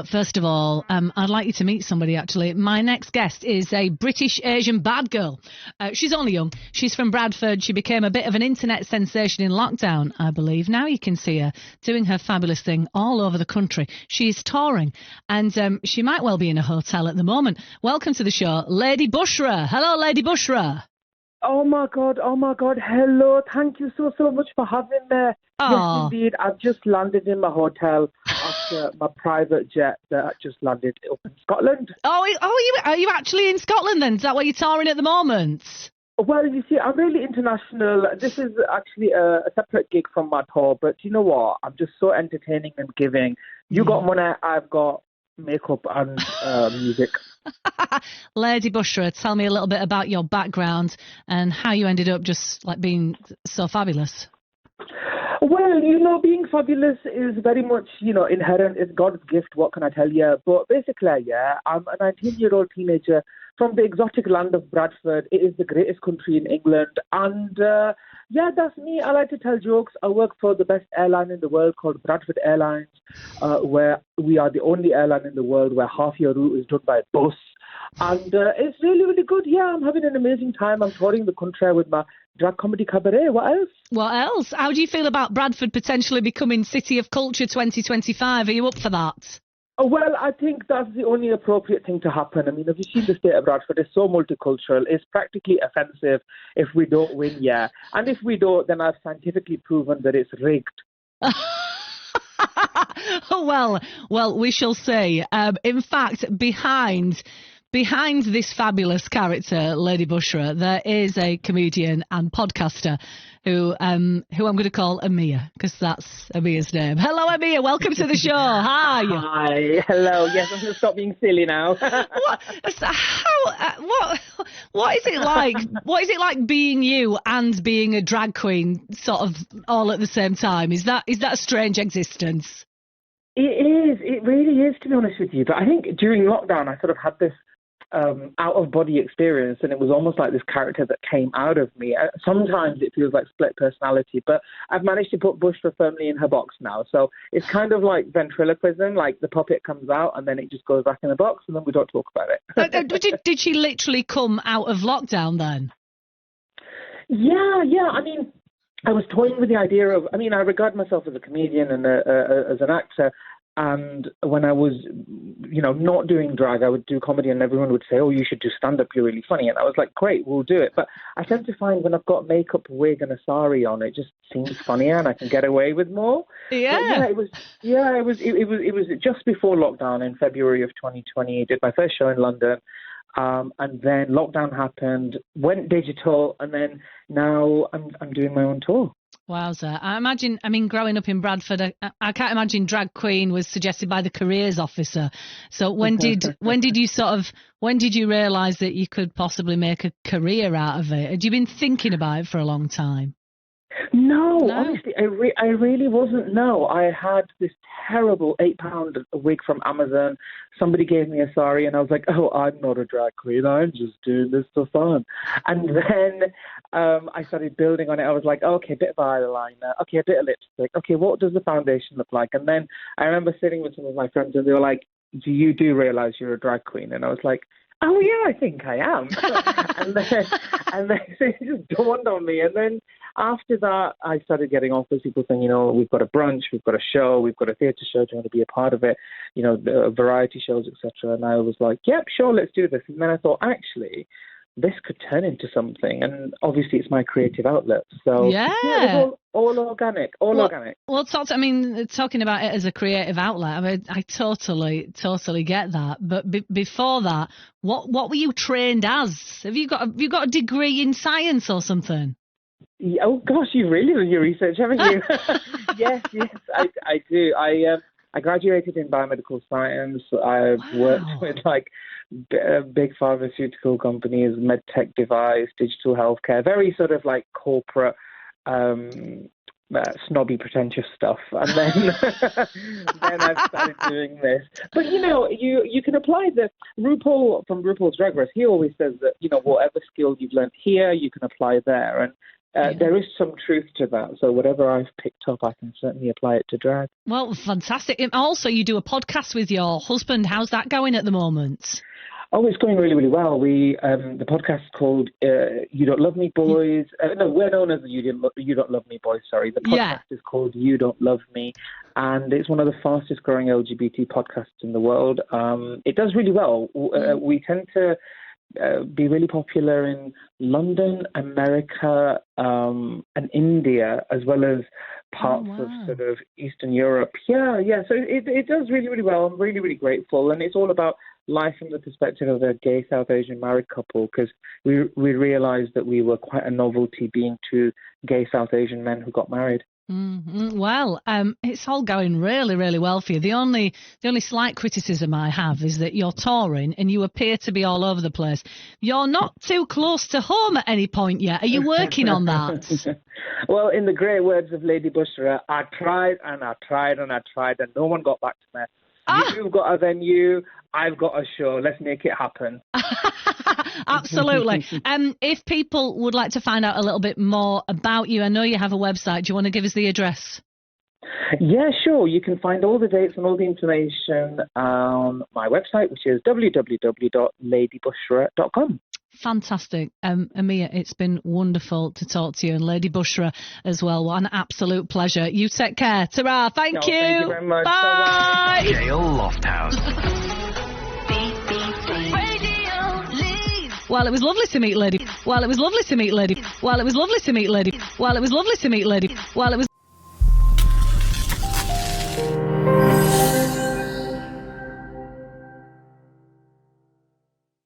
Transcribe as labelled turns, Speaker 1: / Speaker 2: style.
Speaker 1: But first of all, I'd like you to meet somebody, actually. My next guest is a British Asian bad girl. She's only young. She's from Bradford. She became a bit of an internet sensation in lockdown, I believe. Now you can see her doing her fabulous thing all over the country. She's touring, and she might well be in a hotel at the moment. Welcome to the show, Lady Bushra. Hello, Lady Bushra.
Speaker 2: Oh my God. Hello. Thank you so much for having me.
Speaker 1: Aww.
Speaker 2: Yes, indeed. I've just landed in my hotel after my private jet that just landed up in Scotland.
Speaker 1: Are you actually in Scotland then? Is that where you're touring at the moment?
Speaker 2: Well, you see, I'm really international. This is actually a separate gig from my tour, but you know what? I'm just so entertaining and giving. You got money, I've got makeup and music.
Speaker 1: Lady Bushra, tell me a little bit about your background and how you ended up just like being so fabulous.
Speaker 2: Well, being fabulous is very much, inherent. It's God's gift. What can I tell you? But basically, I'm a 19-year-old teenager from the exotic land of Bradford. It is the greatest country in England. And, that's me. I like to tell jokes. I work for the best airline in the world called Bradford Airlines, where we are the only airline in the world where half your route is done by bus. And it's really, really good. Yeah, I'm having an amazing time. I'm touring the country with my drag comedy cabaret. What else?
Speaker 1: How do you feel about Bradford potentially becoming City of Culture 2025? Are you up for that?
Speaker 2: Well, I think that's the only appropriate thing to happen. I mean, have you seen the state of Bradford? It's so multicultural. It's practically offensive if we don't win, yeah. And if we don't, then I've scientifically proven that it's rigged.
Speaker 1: Well, we shall see. In fact, behind this fabulous character, Lady Bushra, there is a comedian and podcaster who I'm going to call Amir, because that's Amir's name. Hello, Amir. Welcome to the show. Hi.
Speaker 2: Hi. Hello. Yes, I'm going to stop being silly now.
Speaker 1: What is it like? What is it like being you and being a drag queen, sort of all at the same time? Is that a strange existence?
Speaker 2: It is. It really is, to be honest with you. But I think during lockdown, I sort of had this out-of-body experience, and it was almost like this character that came out of me. Sometimes it feels like split personality, but I've managed to put Bushra firmly in her box now. So it's kind of like ventriloquism, like the puppet comes out and then it just goes back in the box and then we don't talk about it.
Speaker 1: Did she literally come out of lockdown then?
Speaker 2: Yeah. I mean, I was toying with the idea of, I regard myself as a comedian and as an actor. And when I was, not doing drag, I would do comedy and everyone would say, oh, you should do stand-up, you're really funny. And I was like, great, we'll do it. But I tend to find when I've got makeup, wig and a sari on, it just seems funnier and I can get away with more.
Speaker 1: Yeah.
Speaker 2: It was just before lockdown in February of 2020. I did my first show in London. And then lockdown happened, went digital, and then now I'm doing my own tour.
Speaker 1: Wowza. Growing up in Bradford, I can't imagine drag queen was suggested by the careers officer. So when did you realise that you could possibly make a career out of it? Had you been thinking about it for a long time?
Speaker 2: No, honestly, I really wasn't. No, I had this terrible £8 wig from Amazon. Somebody gave me a sari and I was like, oh, I'm not a drag queen. I'm just doing this for fun. And then I started building on it. I was like, okay, a bit of eyeliner. Okay, a bit of lipstick. Okay, what does the foundation look like? And then I remember sitting with some of my friends and they were like, do you realise you're a drag queen? And I was like, oh, yeah, I think I am. and then it just dawned on me. And then after that, I started getting offers, people saying, we've got a brunch, we've got a show, we've got a theatre show, do you want to be a part of it? The variety shows, etc. And I was like, yep, sure, let's do this. And then I thought, actually, this could turn into something. And obviously it's my creative outlet. So
Speaker 1: yeah
Speaker 2: it's all organic, organic.
Speaker 1: Well, talking about it as a creative outlet, I totally get that. But before that, what were you trained as? Have you got a degree in science or something?
Speaker 2: Oh gosh, you've really done your research, haven't you? Yes, I do. I graduated in biomedical science. I've worked with big pharmaceutical companies, med tech device, digital healthcare, very sort of like corporate, snobby, pretentious stuff. And then I've started doing this. But you can apply the RuPaul from RuPaul's Drag Race. He always says that whatever skill you've learned here, you can apply there. And There is some truth to that. So whatever I've picked up, I can certainly apply it to drag.
Speaker 1: Well, fantastic. And also, you do a podcast with your husband. How's that going at the moment?
Speaker 2: Oh, it's going really, really well. The podcast is called You Don't Love Me Boys. No, we're known as You Don't Love Me Boys, sorry. The podcast is called You Don't Love Me, and it's one of the fastest growing LGBT podcasts in the world. It does really well. We tend to be really popular in London, America, and India, as well as parts of sort of Eastern Europe. Yeah. So it does really, really well. I'm really, really grateful. And it's all about life from the perspective of a gay South Asian married couple, because we realised that we were quite a novelty being two gay South Asian men who got married.
Speaker 1: Mm-hmm. Well, it's all going really, really well for you. The only slight criticism I have is that you're touring and you appear to be all over the place. You're not too close to home at any point yet. Are you working on that?
Speaker 2: Well, in the great words of Lady Bushra, I tried and I tried and I tried and no one got back to me. You've got a venue, I've got a show. Let's make it happen.
Speaker 1: Absolutely. If people would like to find out a little bit more about you, I know you have a website. Do you want to give us the address?
Speaker 2: Yeah, sure. You can find all the dates and all the information on my website, which is www.ladybushra.com.
Speaker 1: Fantastic. Amia, it's been wonderful to talk to you, and Lady Bushra as well. What an absolute pleasure. You take care. Ta-ra. Thank you.
Speaker 2: Thank you very much.
Speaker 1: Bye.
Speaker 3: Gail Lofthouse.
Speaker 1: Well, it was lovely to meet Lady. Well, it was lovely to meet Lady. Well, it was lovely to meet Lady. Well, it was lovely to meet Lady. Well, it was